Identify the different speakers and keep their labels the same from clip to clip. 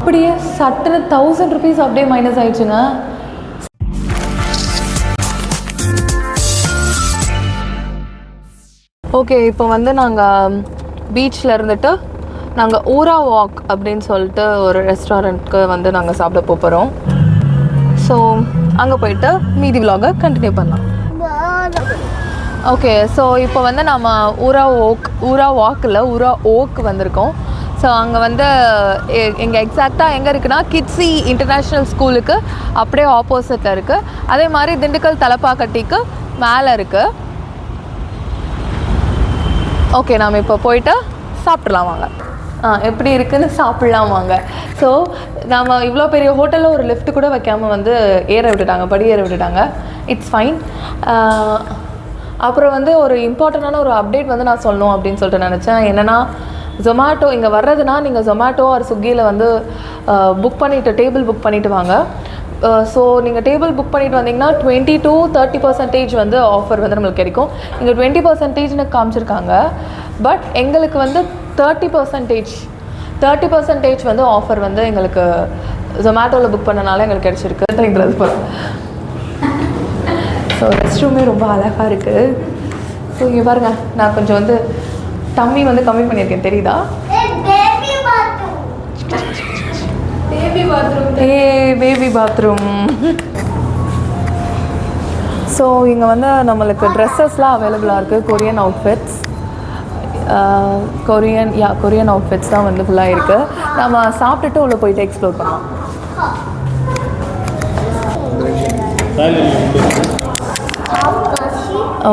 Speaker 1: அப்படியே சட்டுன்னு 1000 rupees அப்படியே மைனஸ் ஆயிடுச்சுங்க. ஓகே, இப்போ வந்து நாங்கள் பீச்சில் இருந்துட்டு நாங்கள் URAWOK அப்படின்னு சொல்லிட்டு ஒரு ரெஸ்டாரண்ட்க்கு வந்து நாங்கள் சாப்பிட போகிறோம். ஸோ அங்கே போயிட்டு மீதி விலாகை கண்டினியூ பண்ணலாம். ஓகே, ஸோ இப்போ வந்து நம்ம URAWOK வந்திருக்கோம். ஸோ அங்கே வந்து எங்கள் எக்ஸாக்டாக எங்கே இருக்குன்னா கிட்ஸி இன்டர்நேஷ்னல் ஸ்கூலுக்கு அப்படியே ஆப்போசிட்டில் இருக்குது. அதே மாதிரி திண்டுக்கல் தலப்பாக்கட்டிக்கு மேலே இருக்குது. ஓகே, நாம் இப்போ போயிட்டு சாப்பிட்றலாம் வாங்க. எப்படி இருக்குதுன்னு சாப்பிட்லாம் வாங்க. ஸோ நம்ம இவ்வளோ பெரிய ஹோட்டலில் ஒரு லிஃப்ட் கூட வைக்காமல் வந்து படி ஏற விட்டுட்டாங்க. It's fine. அப்புறம் வந்து ஒரு இம்பார்ட்டண்டான ஒரு அப்டேட் வந்து நான் சொல்லணும் அப்படின்னு சொல்லிட்டு நினச்சேன். என்னென்னா, ஜொமேட்டோ இங்கே வர்றதுனா நீங்கள் ஜொமேட்டோ ஆர் ஸ்விக்கியில் வந்து டேபிள் புக் பண்ணிவிட்டு வாங்க. ஸோ நீங்கள் டேபிள் புக் பண்ணிட்டு வந்தீங்கன்னா 20 to 30% வந்து ஆஃபர் வந்து நம்மளுக்கு கிடைக்கும். இங்கே 20% காமிச்சிருக்காங்க. பட் எங்களுக்கு வந்து 30% வந்து ஆஃபர் வந்து எங்களுக்கு ஜொமேட்டோவில் புக் பண்ணனால எங்களுக்கு கிடச்சிருக்கு. எங்களுக்கு போகிறோம். ஸோ ரெஸ்ட் ரூமே ரொம்ப அழகாக இருக்குது. ஸோ இங்கே பாருங்கள், நான் கொஞ்சம் வந்து டம்மி வந்து கம்மி பண்ணியிருக்கேன், தெரியுதா? Baby bathroom. ஸோ இங்கே வந்து நம்மளுக்கு ட்ரெஸ்ஸஸ்லாம் அவைலபிளாக இருக்குது. கொரியன் அவுட்ஃபிட்ஸ் தான் வந்து ஃபுல்லாக இருக்குது. நம்ம சாப்பிட்டுட்டு உள்ளே போயிட்டு எக்ஸ்ப்ளோர் பண்ணலாம்.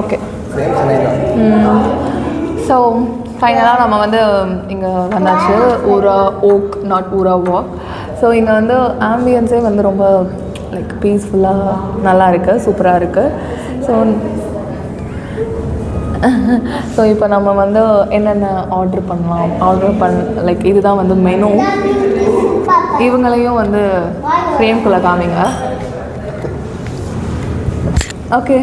Speaker 1: ஓகே, ஸோ ஃபைனலாக நம்ம வந்து இங்கே வந்தாச்சு. URAWOK. ஸோ இங்கே வந்து ஆம்பியன்ஸே வந்து ரொம்ப லைக் பீஸ்ஃபுல்லாக நல்லா இருக்குது, சூப்பராக இருக்குது. ஸோ இப்போ நம்ம வந்து என்னென்ன ஆர்டர் லைக் இதுதான் வந்து மெனு. இவங்களையும் வந்து ஃப்ரேம்குள்ளே காமிங்க. Okay,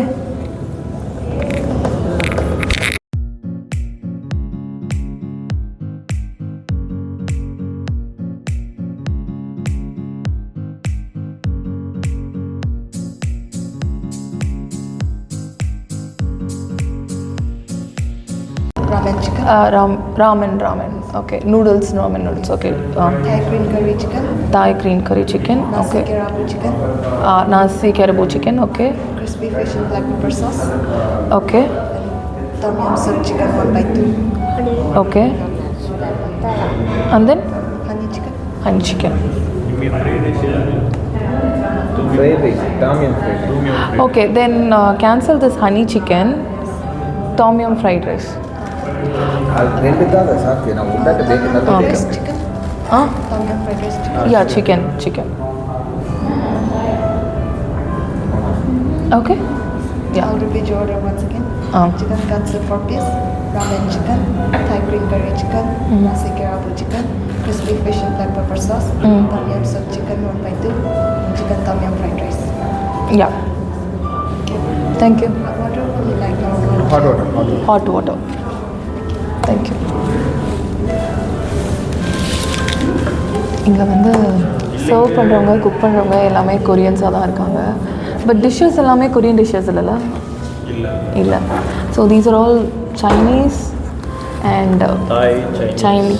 Speaker 2: Ramen chicken.
Speaker 1: Ramen. Okay. Noodles. Okay. Thai green curry chicken.
Speaker 2: Nasi
Speaker 1: Okay.
Speaker 2: Kerabu chicken.
Speaker 1: Nasi Kerabu chicken. Okay.
Speaker 2: Crispy fish and black pepper sauce.
Speaker 1: Okay.
Speaker 2: Tom yum soup chicken 1/2.
Speaker 1: Okay. And then
Speaker 2: Honey chicken.
Speaker 1: honey chicken.
Speaker 3: Fried rice. Tom yum fried rice.
Speaker 1: Okay. Then cancel this honey chicken. Tom yum fried rice.
Speaker 3: ரெண்டு தான் சாப்பிட்டு நான் உண்டாட்ட packet நல்லா
Speaker 2: Rice chicken. Tom yum fried rice chicken.
Speaker 1: Yeah, chicken. Okay. Yeah.
Speaker 2: I'll repeat your order once again. Chicken katsu 4 piece. Ramen chicken. Thai green curry chicken. Nasi Kerabu chicken. Crispy fish and black pepper sauce. Tom yum soup chicken 1/2. Chicken tom yum fried rice.
Speaker 1: Yeah. Thank you.
Speaker 2: Water will you like normal?
Speaker 3: hot water.
Speaker 1: Hot water. Thank you. இங்கே வந்து serve பண்ணுறவங்க, cook பண்ணுறவங்க எல்லாமே கொரியன்ஸாக தான் இருக்காங்க. But dishes எல்லாமே Korean dishes இல்லைல்ல? இல்லை. So these are all Chinese and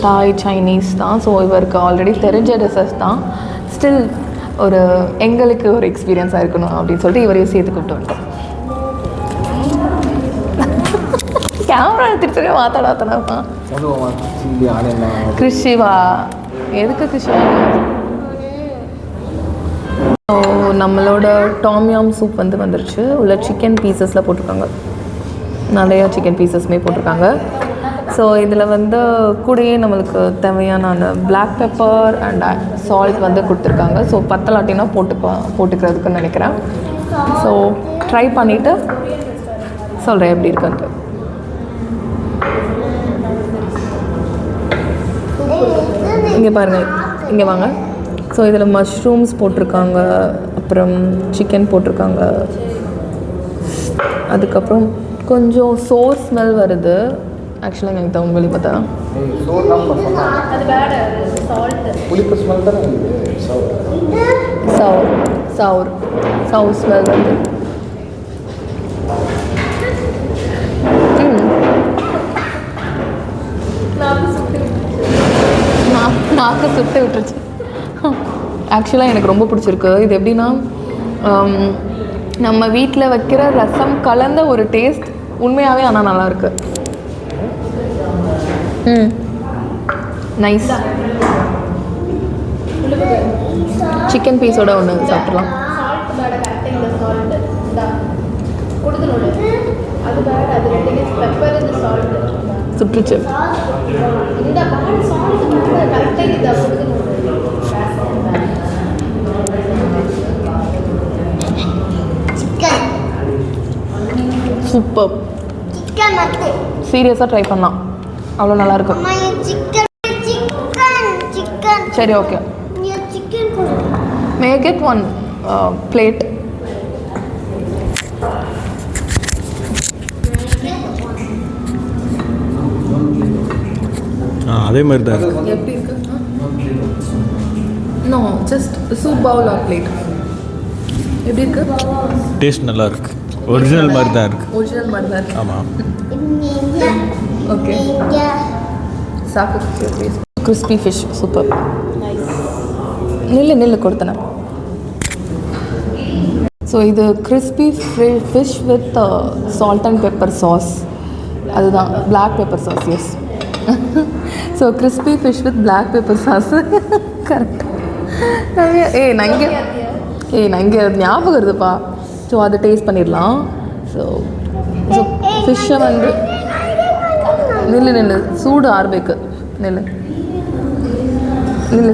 Speaker 1: தாய் சைனீஸ் தான். ஸோ இவருக்கு ஆல்ரெடி தெரிஞ்ச டிஷ்ஷஸ் தான். ஸ்டில் எங்களுக்கு ஒரு எக்ஸ்பீரியன்ஸாக இருக்கணும் அப்படின்னு சொல்லிட்டு இவரையும் சேர்த்து கூப்பிட்டு வந்துட்டோம். கேமரா எடுத்துட்டு மாத்தாடாத்தனா கிருஷிவா எதுக்கு கிருஷிவா? ஸோ நம்மளோட டாமியம் சூப் வந்து வந்துருச்சு. உள்ள சிக்கன் பீசஸில் போட்டிருக்காங்க, நிறையா சிக்கன் பீசஸ்மே போட்டிருக்காங்க. ஸோ இதில் வந்து கூடயே நம்மளுக்கு தேவையான அந்த பிளாக் பெப்பர் அண்ட் சால்ட் வந்து கொடுத்துருக்காங்க. ஸோ பத்தலாட்டினா போட்டுக்கிறதுக்குன்னு நினைக்கிறேன். ஸோ ட்ரை பண்ணிவிட்டு சொல்கிறேன் எப்படி இருக்குன்ட்டு. இங்கே பாருங்கள், இங்கே வாங்க. ஸோ இதில் மஷ்ரூம்ஸ் போட்டிருக்காங்க, அப்புறம் சிக்கன் போட்டிருக்காங்க, அதுக்கப்புறம் கொஞ்சம் சோர் ஸ்மெல் வருது. ஆக்சுவலாக எனக்கு தகுந்த வெளி பார்த்தா சவுர் ஸ்மெல் வருது. நாக்கு சுட்டு விட்டுருச்சு. ஆக்சுவலாக எனக்கு ரொம்ப பிடிச்சிருக்கு. இது எப்படின்னா நம்ம வீட்டில் வைக்கிற ரசம் கலந்த ஒரு டேஸ்ட் உண்மையாகவே. ஆனால் நல்லாயிருக்கு. நைஸ். சிக்கன் பீஸோட ஒன்று சாப்பிட்லாம். சுற்றுச்சு. சூப்பர். சீரியஸாக ட்ரை பண்ணலாம், அவ்வளோ நல்லாயிருக்கும். சரி, okay. May get one plate.
Speaker 3: அதே மாதிரி தான் இருக்கு.
Speaker 1: எப்படி இருக்கு? No, just soup bowl or plate. எப்படி இருக்கு?
Speaker 3: டேஸ்ட் நல்லா இருக்கு. ஒரிஜினல் மாதிரி தான் இருக்கு.
Speaker 1: ஒரிஜினல் மாதிரி தான் இருக்கு.
Speaker 3: ஆமாம்.
Speaker 1: ஓகே. சாப்பிட்டு கிறிஸ்பி ஃபிஷ் சூப்பர். நில்லு கொடுத்தன. ஸோ இது crispy fish with salt and pepper sauce. அதுதான் black pepper sauce. Yes. So crispy fish with black pepper sauce. Correct. நான் இங்கே ஞாபகம் இருக்குதுப்பா. ஸோ அதை டேஸ்ட் பண்ணிடலாம். ஸோ ஃபிஷ்ஷை வந்து நில்லு சூடு ஆரம்பிக்கு. நில்லு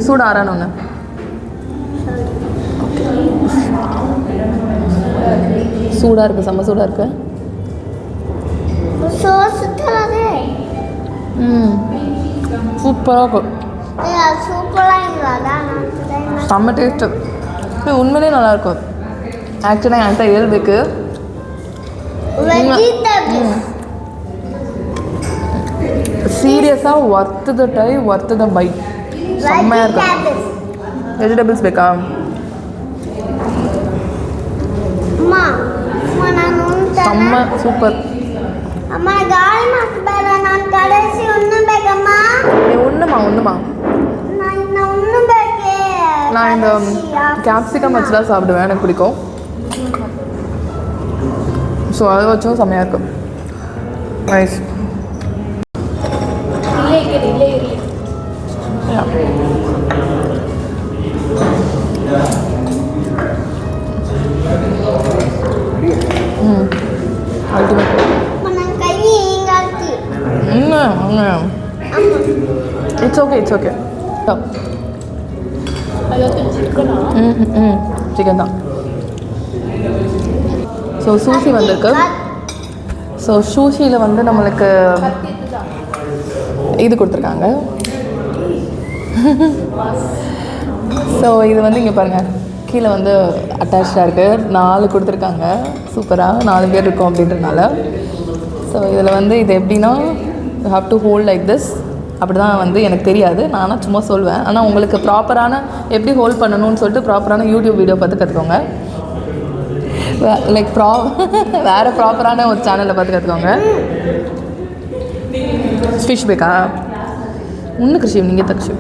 Speaker 1: சூடு ஆறானொன்று. சூடாக இருக்குது, செம்ம சூடாக இருக்கு. சூப்பராக இருக்கும். செம்ம டேஸ்ட்டு. உண்மையிலே நல்லாயிருக்கும். ஆக்சுவலாக என்கிட்ட இயல்புக்கு சீரியஸாக worth the tie, worth the buy. செம்மையாக இருக்கும். வெஜிடபிள்ஸ் பேக்கா? செம்ம சூப்பர். ஒன்றுமா நான் இந்த கேப்சிகம் வச்சு தான் சாப்பிடுவேன், எனக்கு பிடிக்கும். ஸோ அதை வச்சும் செம்மையாக இருக்கும். Nice. Ultimate. It's okay. Chicken தான். ஸோ சூஷி வந்திருக்கு. ஸோ சூஷியில் வந்து நம்மளுக்கு இது கொடுத்துருக்காங்க. ஸோ இது வந்து இங்கே பாருங்கள், கீழே வந்து அட்டாச்சாக இருக்குது. 4 கொடுத்துருக்காங்க. சூப்பராக 4 பேர் இருக்கும் அப்படின்றனால. ஸோ இதில் வந்து இது எப்படின்னா you have to hold like this. அப்படி தான் வந்து எனக்கு தெரியாது, நானும் சும்மா சொல்வேன். ஆனால் உங்களுக்கு ப்ராப்பரான எப்படி ஹோல்ட் பண்ணணும்னு சொல்லிட்டு ப்ராப்பரான யூடியூப் வீடியோ பார்த்து கற்றுக்கோங்க. லைக் வேறு ப்ராப்பரான ஒரு சேனலில் பார்த்து கற்றுக்கோங்க. ஃபிஷ் பேக்கா? ஒன்று கிருஷி, நீங்கள் தக்ஷி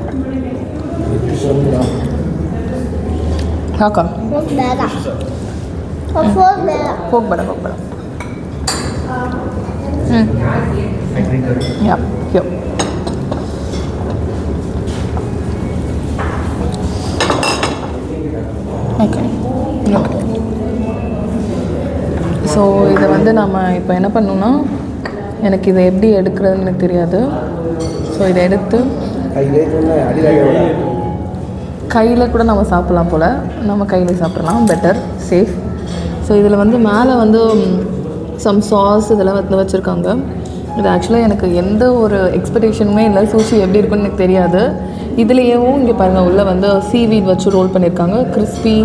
Speaker 1: காக்கா போக் படா. Yeah, here. Okay. ஸோ இதை வந்து நம்ம இப்போ என்ன பண்ணணும்னா, எனக்கு இதை எப்படி எடுக்கிறதுன்னு எனக்கு தெரியாது. ஸோ இதை எடுத்து கையில் கூட நம்ம சாப்பிட்லாம் போல். நம்ம கையில் சாப்பிட்றலாம், பெட்டர், சேஃப். ஸோ இதில் வந்து மேலே வந்து சம் சாஸ் இதெல்லாம் வந்து வச்சுருக்காங்க. இது ஆக்சுவலாக எனக்கு எந்த ஒரு எக்ஸ்பெக்டேஷனுமே இல்லை. சூஷி எப்படி இருக்குன்னு எனக்கு தெரியாது. இதுலேயும் இங்கே பாருங்கள் உள்ளே வந்து சீவீட் வச்சு ரோல் பண்ணியிருக்காங்க. கிறிஸ்பி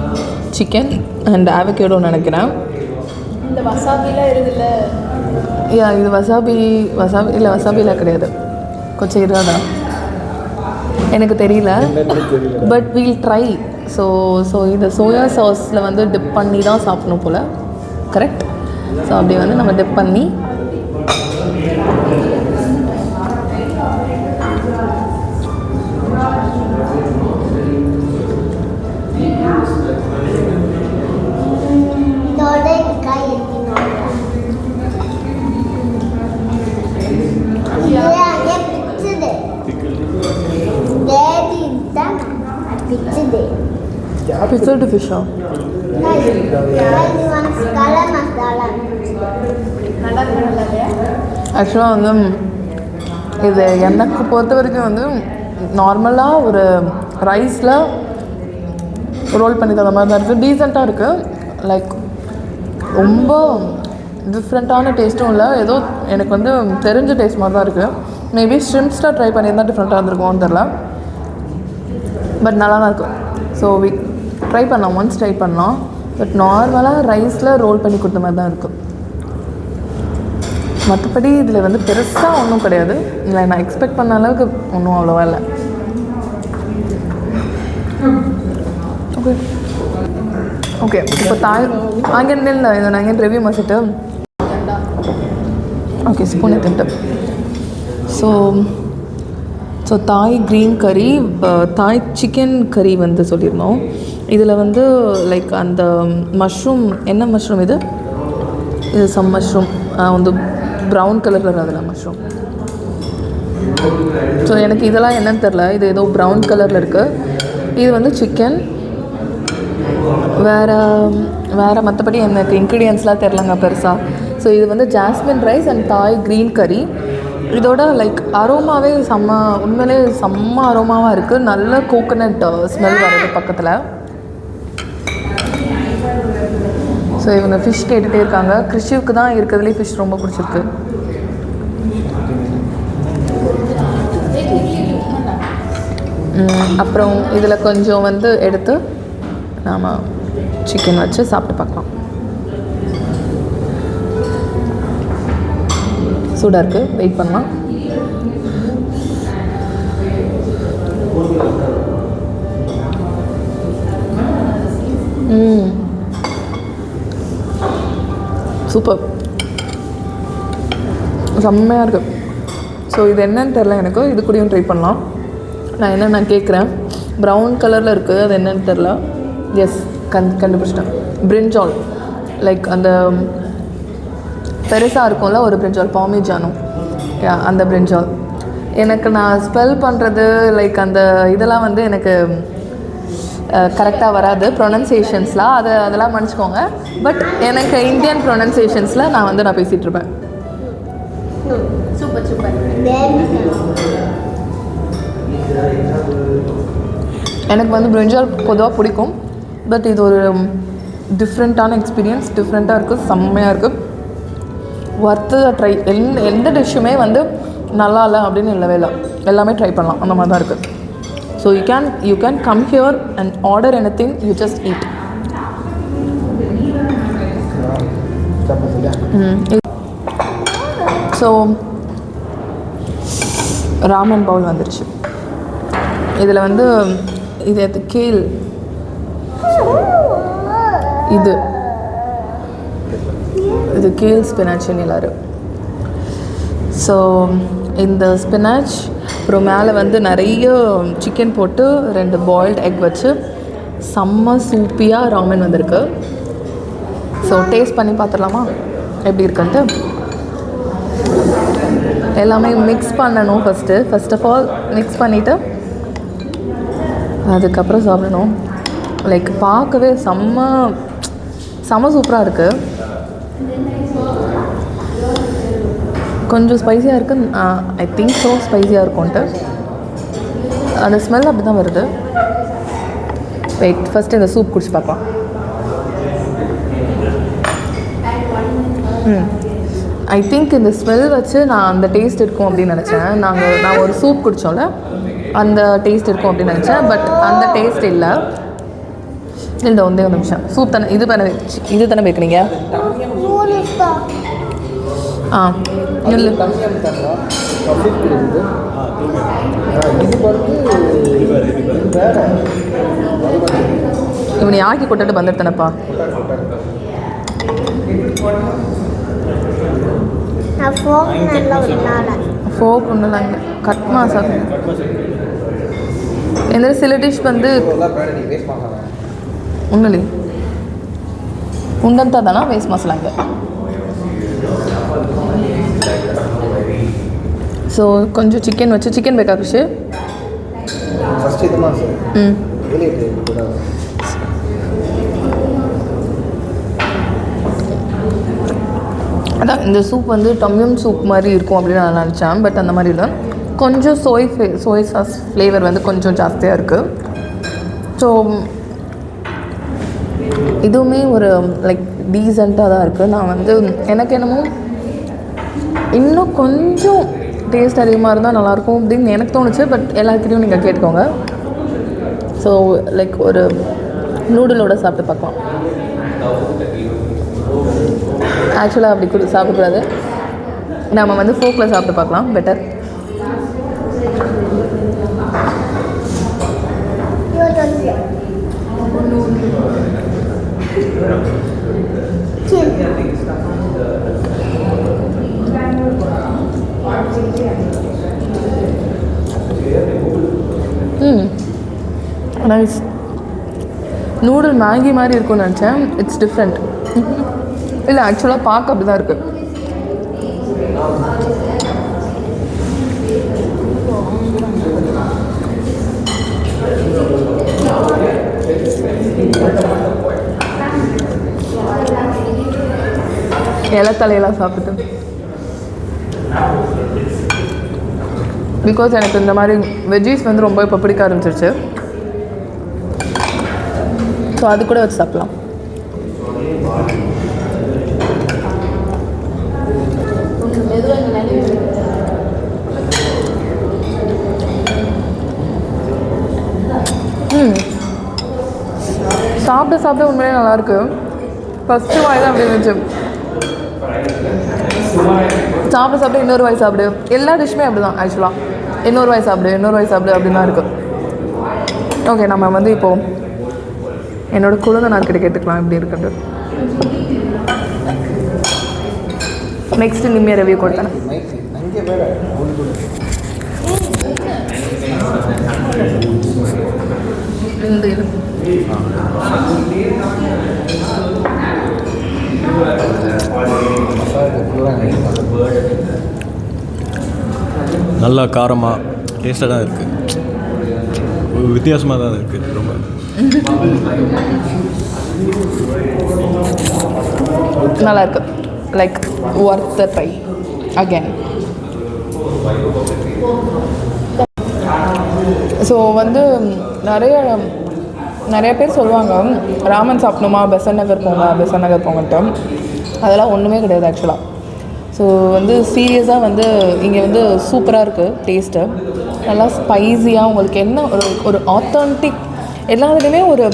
Speaker 1: சிக்கன் அண்ட் ஆவகேடோன்னு நினைக்கிறேன்.
Speaker 2: இந்த வசாபிலாம் இருக்குல்ல,
Speaker 1: இது வசாபி இல்லை வசாபிலாம் கிடையாது. கொஞ்சம் இருக்காதா எனக்கு தெரியல, பட் வீல் ட்ரை. ஸோ இந்த சோயா சாஸில் வந்து டிப் பண்ணி தான் சாப்பிடணும் போல், கரெக்ட்? ஸோ அப்படி வந்து நம்ம டிப் பண்ணி பிசல்டு ஃபிஷ்ஷா ஆக்சுவலாக வந்து இது எனக்கு பொறுத்த வரைக்கும் வந்து நார்மலாக ஒரு ரைஸில் ரோல் பண்ணி தந்த மாதிரி தான் இருக்குது. டீசெண்டாக இருக்குது. லைக் ரொம்ப டிஃப்ரெண்ட்டான டேஸ்ட்டும் இல்லை, ஏதோ எனக்கு வந்து தெரிஞ்ச டேஸ்ட் மாதிரி தான் இருக்குது. மேபி ஷ்ரிம்ப்ஸ்டாக ட்ரை பண்ணியிருந்தால் டிஃப்ரெண்ட்டாக இருந்திருக்கும்னு தெரில, பட் நல்லா தான் இருக்கும். ஸோ ட்ரை பண்ணலாம், ஒன்ஸ் ட்ரை பண்ணலாம். பட் நார்மலாக ரைஸில் ரோல் பண்ணி கொடுத்த மாதிரி தான் இருக்குது. மற்றபடி இதில் வந்து பெருசாக ஒன்றும் கிடையாது. இல்லை நான் எக்ஸ்பெக்ட் பண்ண அளவுக்கு ஒன்றும் அவ்வளோவா இல்லை. ஓகே ஓகே இப்போ அங்கே இல்லை, இதை நான் எங்கே ரிவ்யூ மசிட்டு ஓகே ஸ்பூன் எடுத்துட்டு. ஸோ தாய் க்ரீன் கறி, தாய் சிக்கன் கறி வந்து சொல்லியிருந்தோம். இதில் வந்து லைக் அந்த மஷ்ரூம், என்ன மஷ்ரூம் இது சம் மஷ்ரூம் வந்து ப்ரௌன் கலரில் அதில் மஷ்ரூம். ஸோ எனக்கு இதெல்லாம் என்னன்னு தெரில, இது ஏதோ ப்ரௌன் கலரில் இருக்குது. இது வந்து சிக்கன், வேறு மற்றபடி எனக்கு இன்க்ரீடியன்ஸ்லாம் தெரிலங்க பெருசாக. ஸோ இது வந்து ஜாஸ்மின் ரைஸ் அண்ட் தாய் க்ரீன் கறி. இதோட லைக் அரோமாவே உண்மையிலே செம்ம அரோமாவாக இருக்குது. நல்ல கோகோனட் ஸ்மெல் வருது பக்கத்தில். ஸோ இவங்க ஃபிஷ் கேட்டுகிட்டே இருக்காங்க. கிறிஷுவுக்கு தான் இருக்கிறதுலே ஃபிஷ் ரொம்ப பிடிச்சிருக்கு. அப்புறம் இதில் கொஞ்சம் வந்து எடுத்து நாம் சிக்கன் வச்சு சாப்பிட்டு பார்க்கலாம். சூடாக இருக்குது, வெயிட் பண்ணலாம். சூப்பர், செம்மையாக இருக்குது. ஸோ இது என்னன்னு தெரில எனக்கு, இது கூடயும் ட்ரை பண்ணலாம். நான் கேட்குறேன். ப்ரௌன் கலரில் இருக்குது, அது என்னன்னு தெரில. எஸ், கண்டுபிடிச்சிட்டேன். பிரிஞ்சால், லைக் அந்த பெருசாக இருக்கும்ல ஒரு பிரிஞ்சால், பாமிஜானோ, அந்த பிரிஞ்சால். எனக்கு நான் ஸ்பெல் பண்ணுறது லைக் அந்த இதெல்லாம் வந்து எனக்கு கரெக்டாக வராது, ப்ரொனன்சியேஷன்ஸ்லாம். அதெல்லாம் மன்னிச்சிக்கோங்க. பட் எனக்கு இந்தியன் ப்ரொனன்சியேஷன்ஸில் நான் பேசிகிட்ருப்பேன்.
Speaker 2: Super super.
Speaker 1: எனக்கு வந்து பிரிஞ்சால் பொதுவாக பிடிக்கும். பட் இது ஒரு டிஃப்ரெண்ட்டான எக்ஸ்பீரியன்ஸ், டிஃப்ரெண்ட்டாக இருக்குது, செம்மையாக இருக்குது. Worth try. எந்த டிஷ்ஷுமே வந்து நல்லா இல்லை அப்படின்னு இல்லவே இல்லை, எல்லாமே ட்ரை பண்ணலாம், அந்த மாதிரி தான் இருக்குது. So you can come here and order anything, you just eat. So ramen bowl வந்துருச்சு. இதில் வந்து இது கேல், இது கேல் ஸ்பினாச்சுன்னு எல்லாரும். ஸோ இந்த ஸ்பினாச், அப்புறம் மேலே வந்து நிறைய சிக்கன் போட்டு 2 பாயில்டு எக் வச்சு செம்ம சூப்பியாக ராமன் வந்திருக்கு. ஸோ டேஸ்ட் பண்ணி பார்த்துடலாமா எப்படி இருக்குன்ட்டு. எல்லாமே மிக்ஸ் பண்ணணும் ஃபஸ்ட் ஆஃப் ஆல் மிக்ஸ் பண்ணிவிட்டு அதுக்கப்புறம் சாப்பிடணும். லைக் பார்க்கவே செம்ம சூப்பராக இருக்குது. கொஞ்சம் ஸ்பைஸியாக இருக்குது. ஐ திங்க் ஸோ ஸ்பைஸியாக இருக்கும்ன்ட்டு அந்த ஸ்மெல் அப்படி தான் வருது. வெயிட், ஃபஸ்ட்டு இந்த சூப் குடிச்சு பார்ப்போம். ஐ திங்க் இந்த ஸ்மெல் வச்சு நான் அந்த டேஸ்ட் இருக்கும் அப்படின்னு நினச்சேன். நான் ஒரு சூப் குடித்தோம்ல அந்த டேஸ்ட் இருக்கும் அப்படின்னு நினச்சேன். பட் அந்த டேஸ்ட் இல்லை. இல்லை ஒன்றே ஒரு நிமிஷம். சூப் தானே இது தானே வைக்கிறீங்க? இல்லை இவனை ஆக்கி கொட்டுட்டு வந்துட்டேனப்பா. ஃபோக் ஒன்றும் இல்லை. கட் மசாலா எந்த சில டிஷ் வந்து ஒன்றும் உண்டந்தா தானா வேஸ்ட் மசாலாங்க. ஸோ கொஞ்சம் சிக்கன் வச்சு சிக்கன் ಬೇಕಾ ಖುಷಿ? அதான் இந்த சூப் வந்து டம்யம் சூப் மாதிரி இருக்கும் அப்படின்னு நான் நினச்சேன். பட் அந்த மாதிரி இல்லை. கொஞ்சம் சோய் சாஸ் ஃப்ளேவர் வந்து கொஞ்சம் ஜாஸ்தியாக இருக்குது. ஸோ இதுவுமே ஒரு லைக் டீசெண்டாக தான் இருக்குது. நான் வந்து எனக்கு என்னமோ இன்னும் கொஞ்சம் டேஸ்ட் அதிகமாக இருந்தால் நல்லாயிருக்கும் அப்படின்னு எனக்கு தோணுச்சு. பட் எல்லாருக்கிட்டையும் நீங்கள் கேட்டுக்கோங்க. ஸோ லைக் ஒரு நூடுலோட சாப்பிட்டு பார்க்கலாம். ஆக்சுவலாக அப்படி சாப்பிடக்கூடாது. நம்ம வந்து ஃபோக்கில் சாப்பிட்டு பார்க்கலாம் பெட்டர். நைஸ். நூடுல் மேகி மாதிரி இருக்கும்னு நினச்சேன். It's different. இல்லை ஆக்சுவலாக பார்க்க அப்படி தான் இருக்குது. இலத்தலையெல்லாம் சாப்பிட்டு பிகாஸ் எனக்கு இந்த மாதிரி வெஜ்ஜீஸ் வந்து ரொம்ப இப்போ பிடிக்க ஆரம்பிச்சிருச்சு. ஸோ அது கூட வச்சு சாப்பிட்லாம். சாப்பிட உண்மையிலே நல்லாயிருக்கு. ஃபஸ்ட்டு வாய் தான் அப்படி இருந்துச்சு. சாப்பிட இன்னொரு வாய் சாப்பிடு. எல்லா டிஷ்ஷுமே அப்படி தான் ஆக்சுவலாக. இன்னொரு வாய் சாப்பிடு அப்படின்னு தான் இருக்குது. ஓகே, நம்ம வந்து இப்போது என்னோடய குழந்தைனார்கிட்ட கேட்டுக்கலாம் எப்படி இருக்குன்னு. நெக்ஸ்ட்டு நிம்மியை ரிவ்யூ கொடுத்தேன்.
Speaker 4: நல்லா காரமாக டேஸ்ட்டாக தான் இருக்குது. வித்தியாசமாக தான் இருக்குது. ரொம்ப
Speaker 1: நல்லா இருக்கு. லைக் ஒர்த் த ட்ரை அகேன். ஸோ வந்து நிறைய பேர் சொல்லுவாங்க ராமன் சாப்பிடணுமா பெசன் நகர் போங்கன்ட்டு. அதெல்லாம் ஒன்றுமே கிடையாது ஆக்சுவலாக. ஸோ வந்து சீரியஸாக வந்து இங்கே வந்து சூப்பராக இருக்குது டேஸ்ட்டு. நல்லா ஸ்பைஸியாக உங்களுக்கு என்ன ஒரு ஆத்தென்டிக் எல்லாத்துலேயுமே ஒரு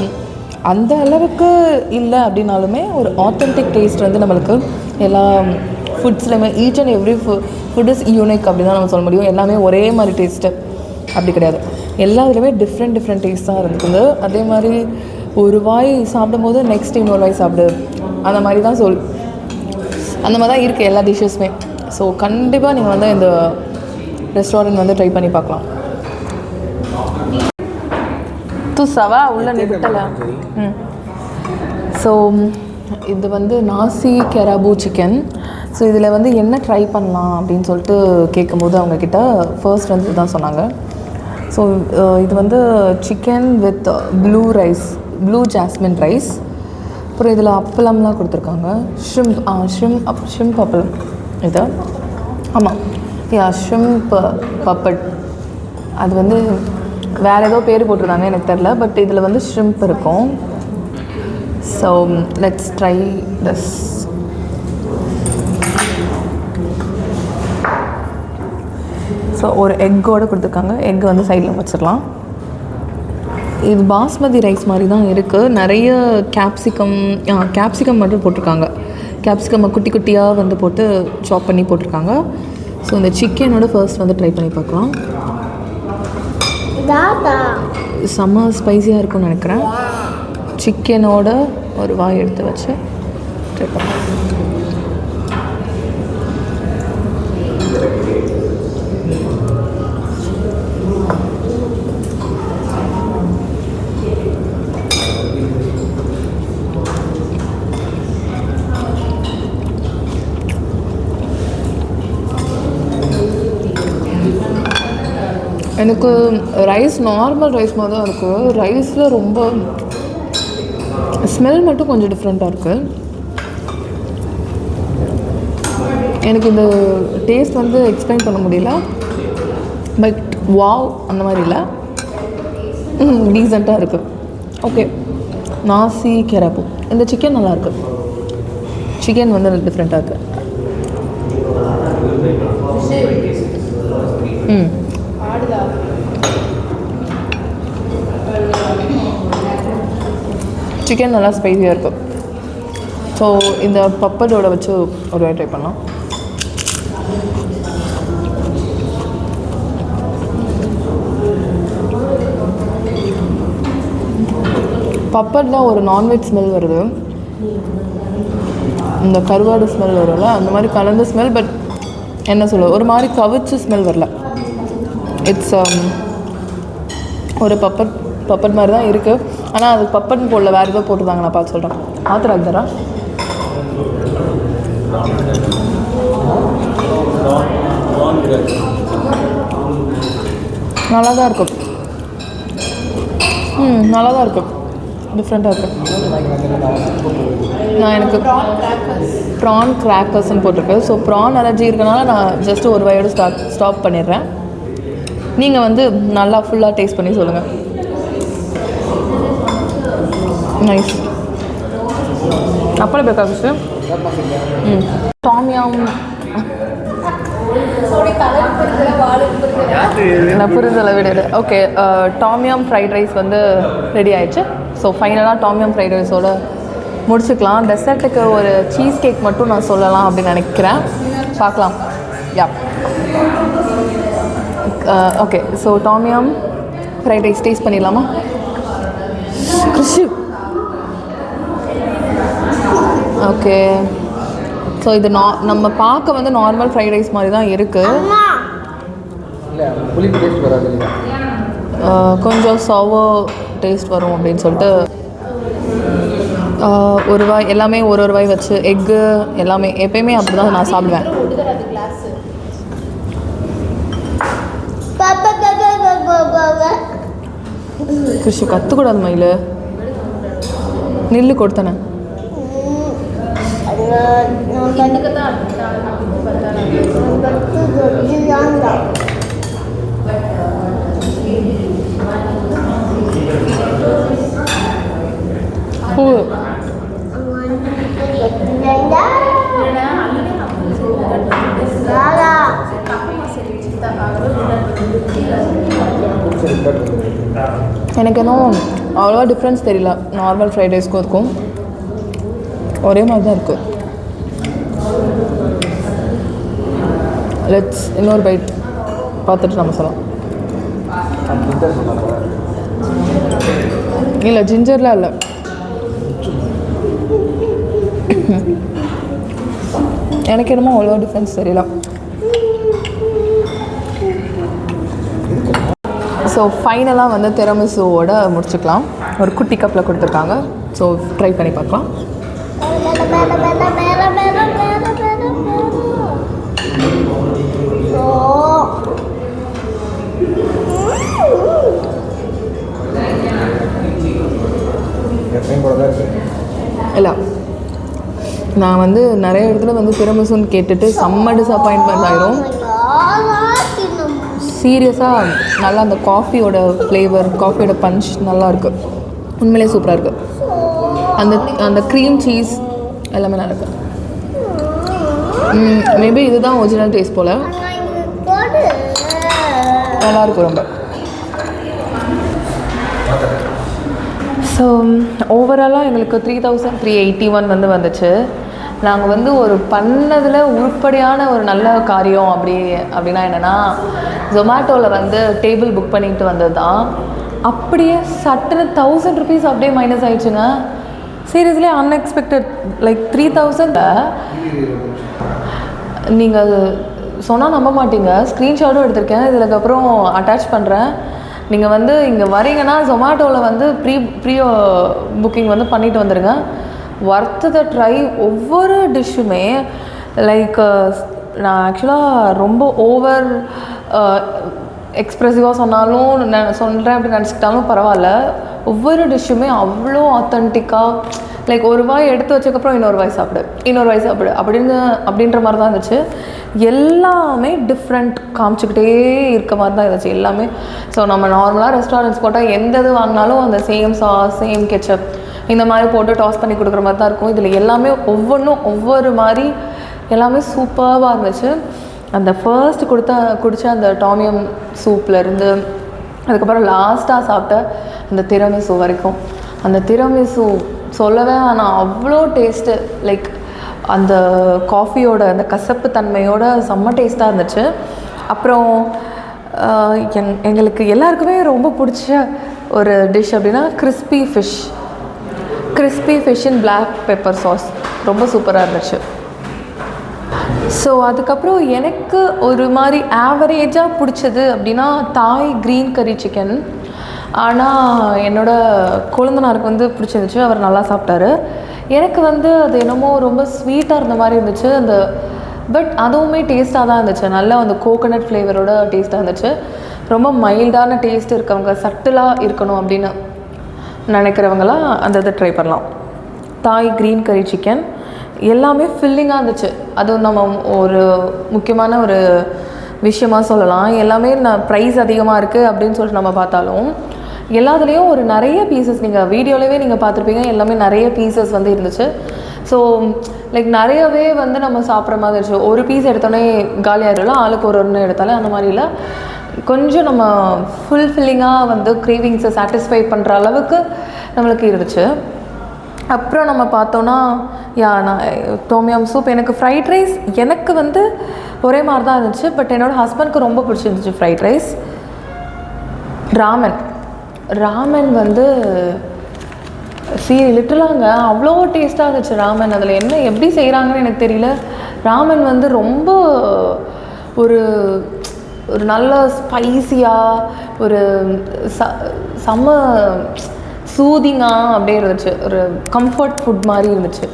Speaker 1: அந்த அளவுக்கு இல்லை அப்படின்னாலுமே ஒரு ஆத்தென்டிக் டேஸ்ட் வந்து நம்மளுக்கு எல்லா ஃபுட்ஸ்லையுமே each and every food is unique அப்படி தான் நம்ம சொல்ல முடியும். எல்லாமே ஒரே மாதிரி டேஸ்ட்டு அப்படி கிடையாது. எல்லாத்துலேயுமே டிஃப்ரெண்ட் டேஸ்ட் தான் இருக்குது. அதே மாதிரி ஒரு வாய் சாப்பிடும்போது நெக்ஸ்ட் இன்னொரு வாய் சாப்பிடு அந்த மாதிரி தான் அந்த மாதிரி தான் இருக்குது எல்லா டிஷ்ஷஸுமே. ஸோ கண்டிப்பாக நீங்கள் வந்து இந்த ரெஸ்டாரண்ட் வந்து ட்ரை பண்ணி பார்க்கலாம். சவா உள்ள நிறுத்தலை. ஸோ இது வந்து நாசி கெராபு சிக்கன். ஸோ இதில் வந்து என்ன ட்ரை பண்ணலாம் அப்படின்னு சொல்லிட்டு கேட்கும்போது அவங்கக்கிட்ட ஃபர்ஸ்ட் வந்து இதுதான் சொன்னாங்க. ஸோ இது வந்து chicken with blue jasmine rice. அப்புறம் இதில் அப்பளம்லாம் கொடுத்துருக்காங்க. ஷ்ரிம்ப் அப்பளம் இது. ஆமாம், ஷ்ரிம்ப் பப்பட். அது வந்து வேறு ஏதோ பேர் போட்டிருந்தாங்க எனக்கு தெரில. பட் இதில் வந்து ஷ்ரிம்ப் இருக்கும். So let's try this. So ஒரு எக்கோடு கொடுத்துருக்காங்க. எக் வந்து சைடில் வச்சிடலாம். இது பாஸ்மதி ரைஸ் மாதிரி தான் இருக்குது. நிறைய கேப்சிகம் மட்டும் போட்டிருக்காங்க. கேப்சிகம் குட்டி குட்டியாக வந்து போட்டு சாப் பண்ணி போட்டிருக்காங்க. ஸோ இந்த சிக்கனோட ஃபர்ஸ்ட் வந்து ட்ரை பண்ணி பார்க்கலாம். செம்ம ஸ்பைஸியாக இருக்கும்னு நினைக்கிறேன். சிக்கனோட ஒரு வாய் எடுத்து வச்சு ட்ரை பண்ணலாம். எனக்கு ரைஸ் நார்மல் ரைஸ் மாதிரி தான் இருக்குது. ரைஸில் ரொம்ப ஸ்மெல் மட்டும் கொஞ்சம் டிஃப்ரெண்ட்டாக இருக்குது. எனக்கு இந்த டேஸ்ட் வந்து எக்ஸ்பிளைன் பண்ண முடியல. பட் வாவ் அந்த மாதிரி இல்லை, டீசெண்டாக இருக்குது. ஓகே, நாசி கெராபு. இந்த சிக்கன் நல்லாயிருக்கு. சிக்கன் வந்து டிஃப்ரெண்ட்டாக இருக்குது. சிக்கன் நல்லா ஸ்பைஸியாக இருக்குது. ஸோ இந்த பப்படோட வச்சு ஒரு வாய் ட்ரை பண்ணலாம். பப்படில் ஒரு நான்வெஜ் ஸ்மெல் வருது. இந்த கருவாடு ஸ்மெல் வரும்ல, அந்த மாதிரி கலந்த ஸ்மெல். பட் என்ன சொல்ல, ஒரு மாதிரி கவிச்சு ஸ்மெல் வரல. இட்ஸ் ஒரு பப்பட் மாதிரி தான் இருக்குது. ஆனால் அது பப்பட்னு போடல, வேறு ஏதோ போட்டுருந்தாங்க. நான் பார்த்து சொல்கிறேன். ஆத்திராக்தரா நல்லா தான் இருக்கும். நல்லா தான் இருக்கும். டிஃப்ரெண்ட்டாக இருக்குது. நான் எனக்கு ப்ரான் கிராக்கர்ஸ்ன்னு போட்டிருக்கு. ஸோ ப்ரான் அலர்ஜி இருக்கனால நான் ஜஸ்ட்டு ஒரு வாயோடு ஸ்டாப் பண்ணிடுறேன். நீங்கள் வந்து நல்லா ஃபுல்லாக டேஸ்ட் பண்ணி சொல்லுங்கள். நைஸ். அப்பளம் பேக்காச்சு. டாமியம் நான் புரிஞ்சல விட. ஓகே, டாமியம் ஃப்ரைட் ரைஸ் வந்து ரெடி ஆயிடுச்சு. ஸோ ஃபைனலாக டாமியம் ஃப்ரைட் ரைஸோட முடிச்சுக்கலாம். டெசர்ட்டுக்கு ஒரு சீஸ் கேக் மட்டும் நான் சொல்லலாம் அப்படின்னு நினைக்கிறேன். பார்க்கலாம். Yeah, okay. So tom yum fried rice taste பண்ணிடலாமா? கிருஷி. ஓகே. ஸோ இது நம்ம பார்க்க வந்து நார்மல் ஃப்ரைட் ரைஸ் மாதிரி தான் இருக்குது. கொஞ்சம் சவர் டேஸ்ட் வரும் அப்படின்னு சொல்லிட்டு ஒரு வாய் எல்லாமே ஒரு வாய் வச்சு எக்கு எல்லாமே எப்பயுமே அப்படி தான் நான் சாப்பிடுவேன். கிருஷி கற்றுக்கூடாது மயில். நில்லு கொடுத்தனே. எனக்கு இன்னும் அவ்வளோவா டிஃப்ரென்ஸ் தெரியல. நார்மல் ஃப்ரைட் ரைஸ்க்கும் இருக்கும் ஒரே மாதிரி தான் இருக்குது. லெட்ஸ் இன்னொரு பைட் பார்த்துட்டு நம்ம சொல்லலாம். இல்லை, ஜிஞ்சர்லாம் இல்லை. எனக்கு என்னமோ அவ்வளோ டிஃப்ரென்ஸ் தெரியல. ஸோ ஃபைனலாக வந்து திரமிசுவோட முடிச்சுக்கலாம். ஒரு குட்டி கப்பில் கொடுத்துருக்காங்க. ஸோ ட்ரை பண்ணி பார்க்கலாம். இல்லை, நான் வந்து நிறைய இடத்துல வந்து திரமிசுன்னு கேட்டுட்டு செம்ம டிஸப்பாயின்ட்மெண்ட் ஆயிரும். சீரியஸாக நல்லா அந்த காஃபியோட ஃப்ளேவர், காஃபியோட பஞ்ச் நல்லாயிருக்கு. உண்மையிலே சூப்பராக இருக்குது. அந்த க்ரீம் சீஸ் எல்லாமே நல்லா இருக்குது. மேபி இதுதான் ஒரிஜினல் டேஸ்ட் போல். நல்லாயிருக்கும் ரொம்ப. ஸோ ஓவராலாக எங்களுக்கு 3381 வந்து வந்துச்சு. நாங்கள் வந்து ஒரு பண்ணதில் உருப்படியான ஒரு நல்ல காரியம் அப்படின்னா என்னென்னா, ஜொமேட்டோவில் வந்து டேபிள் புக் பண்ணிட்டு வந்தது தான். அப்படியே சட்டுன்னு 1000 rupees அப்படியே மைனஸ் ஆயிடுச்சுங்க. Seriously unexpected. லைக் 3000 நீங்கள் சொன்னால் நம்ப மாட்டீங்க. ஸ்க்ரீன்ஷாட்டும் எடுத்திருக்கேன், இதுக்கப்புறம் அட்டாச் பண்ணுறேன். நீங்கள் வந்து இங்கே வரீங்கன்னா ஜொமேட்டோவில் வந்து ப்ரீ புக்கிங் வந்து பண்ணிவிட்டு வந்துடுங்க. ஒர்த்து த ட்ரை. ஒவ்வொரு டிஷ்ஷுமே லைக் நான் ஆக்சுவலாக ரொம்ப ஓவர் எக்ஸ்ப்ரெசிவாக சொன்னாலும் நான் சொல்கிறேன் அப்படி நினச்சிக்கிட்டாலும் பரவாயில்ல. ஒவ்வொரு டிஷ்ஷுமே அவ்வளோ ஆத்தென்டிக்காக லைக் ஒரு வாய் எடுத்து வச்சக்கப்புறம் இன்னொரு வாய் சாப்பிடு அப்படின்ற மாதிரி தான் இருந்துச்சு. எல்லாமே டிஃப்ரெண்ட் காமிச்சிக்கிட்டே இருக்க மாதிரி தான் இருந்துச்சு எல்லாமே. ஸோ நம்ம நார்மலாக ரெஸ்டாரண்ட்ஸ் போட்டால் எந்த இது வாங்கினாலும் அந்த சேம் சாஸ், சேம் கெச்சப் இந்த மாதிரி போட்டு டாஸ் பண்ணி கொடுக்குற மாதிரி தான் இருக்கும். இதில் எல்லாமே ஒவ்வொன்றும் ஒவ்வொரு மாதிரி எல்லாமே சூப்பராக இருந்துச்சு. அந்த ஃபர்ஸ்ட் குடித்த அந்த டாமியம் சூப்லேருந்து அதுக்கப்புறம் லாஸ்ட்டாக சாப்பிட்ட அந்த திரமிசு வரைக்கும், அந்த திரமிசு சொல்லவே ஆனால் அவ்வளோ டேஸ்ட்டு. லைக் அந்த காஃபியோட அந்த கசப்பு தன்மையோட செம்ம டேஸ்ட்டாக இருந்துச்சு. அப்புறம் எங்களுக்கு எல்லாருக்குமே ரொம்ப பிடிச்ச ஒரு டிஷ் அப்படின்னா crispy fish in black pepper sauce ரொம்ப சூப்பராக இருந்துச்சு. ஸோ அதுக்கப்புறம் எனக்கு ஒரு மாதிரி ஆவரேஜாக பிடிச்சது அப்படின்னா தாய் க்ரீன் கறி சிக்கன். ஆனால் என்னோடய கொழுந்தனாருக்கு வந்து பிடிச்சிருந்துச்சு, அவர் நல்லா சாப்பிட்டாரு. எனக்கு வந்து அது என்னமோ ரொம்ப ஸ்வீட்டாக இருந்த மாதிரி இருந்துச்சு. பட் அதுவுமே டேஸ்ட்டாக தான் இருந்துச்சு. நல்லா அந்த கோகோனட் ஃப்ளேவரோட டேஸ்ட்டாக இருந்துச்சு. ரொம்ப மைல்டான டேஸ்ட் இருக்கவங்க, சட்டிலாக இருக்கணும் அப்படின்னு நினைக்கிறவங்களாம் அந்த இதை ட்ரை பண்ணலாம். தாய் க்ரீன் கறி சிக்கன் எல்லாமே ஃபில்லிங்காக இருந்துச்சு. அதுவும் நம்ம ஒரு முக்கியமான ஒரு விஷயமாக சொல்லலாம். எல்லாமே ப்ரைஸ் அதிகமாக இருக்குது அப்படின்னு சொல்லிட்டு நம்ம பார்த்தாலும் எல்லாத்துலேயும் ஒரு நிறைய பீசஸ் நீங்கள் வீடியோலவே நீங்கள் பார்த்துருப்பீங்க, எல்லாமே நிறைய பீசஸ் வந்து இருந்துச்சு. ஸோ லைக் நிறையவே வந்து நம்ம சாப்பிட்ற மாதிரி இருந்துச்சு. ஒரு பீஸ் எடுத்தோடனே காலியாகிடல, ஆளுக்கு ஒரு ஒன்று எடுத்தாலே அந்த மாதிரி இல்லை. கொஞ்சம் நம்ம ஃபுல்ஃபில்லிங்காக வந்து க்ரேவிங்ஸை சாட்டிஸ்ஃபை பண்ணுற அளவுக்கு நம்மளுக்கு இருந்துச்சு. அப்புறம் நம்ம பார்த்தோன்னா நான் டோமியம் சூப், எனக்கு ஃப்ரைட் ரைஸ் எனக்கு வந்து ஒரே மாதிரி தான் இருந்துச்சு. பட் என்னோடய ஹஸ்பண்ட்க்கு ரொம்ப பிடிச்சிருந்துச்சு ஃப்ரைட் ரைஸ். ராமன் வந்து லிட்டலாங்க அவ்வளோ டேஸ்ட்டாக இருந்துச்சு ராமன். அதில் என்ன எப்படி செய்கிறாங்கன்னு எனக்கு தெரியல. ராமன் வந்து ரொம்ப ஒரு நல்ல ஸ்பைஸியாக ஒரு செம்ம சூதிங்காக அப்படியே இருந்துச்சு. ஒரு கம்ஃபர்ட் ஃபுட் மாதிரி இருந்துச்சு.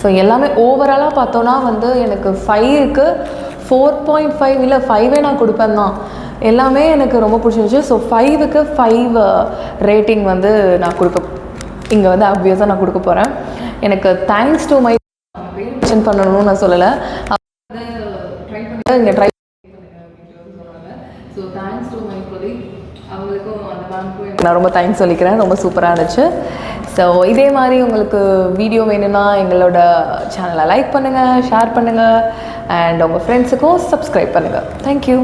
Speaker 1: ஸோ எல்லாமே ஓவராலாக பார்த்தோன்னா வந்து எனக்கு 5க்கு 4.5 இல்லை 5 நான் கொடுப்பேன் தான். எல்லாமே எனக்கு ரொம்ப பிடிச்சிருந்துச்சு. ஸோ 5க்கு 5 ரேட்டிங் வந்து நான் இங்கே வந்து ஆப்வியஸாக நான் கொடுக்க போகிறேன். எனக்கு தேங்க்ஸ் டு மை மென்ஷன் பண்ணணும்னு நான் சொல்லலை, இங்கே ட்ரை சொன்னாங்க. So thanks to my colleague, அவங்களுக்கும் அந்த மேம்க்கும் நான் ரொம்ப தேங்க்ஸ் சொல்லிக்கிறேன். ரொம்ப சூப்பராக இருந்துச்சு. ஸோ இதே மாதிரி உங்களுக்கு வீடியோ வேணும்னா எங்களோட சேனலை லைக் பண்ணுங்கள், ஷேர் பண்ணுங்கள், அண்ட் உங்கள் ஃப்ரெண்ட்ஸுக்கும் சப்ஸ்கிரைப் பண்ணுங்கள். தேங்க்யூ.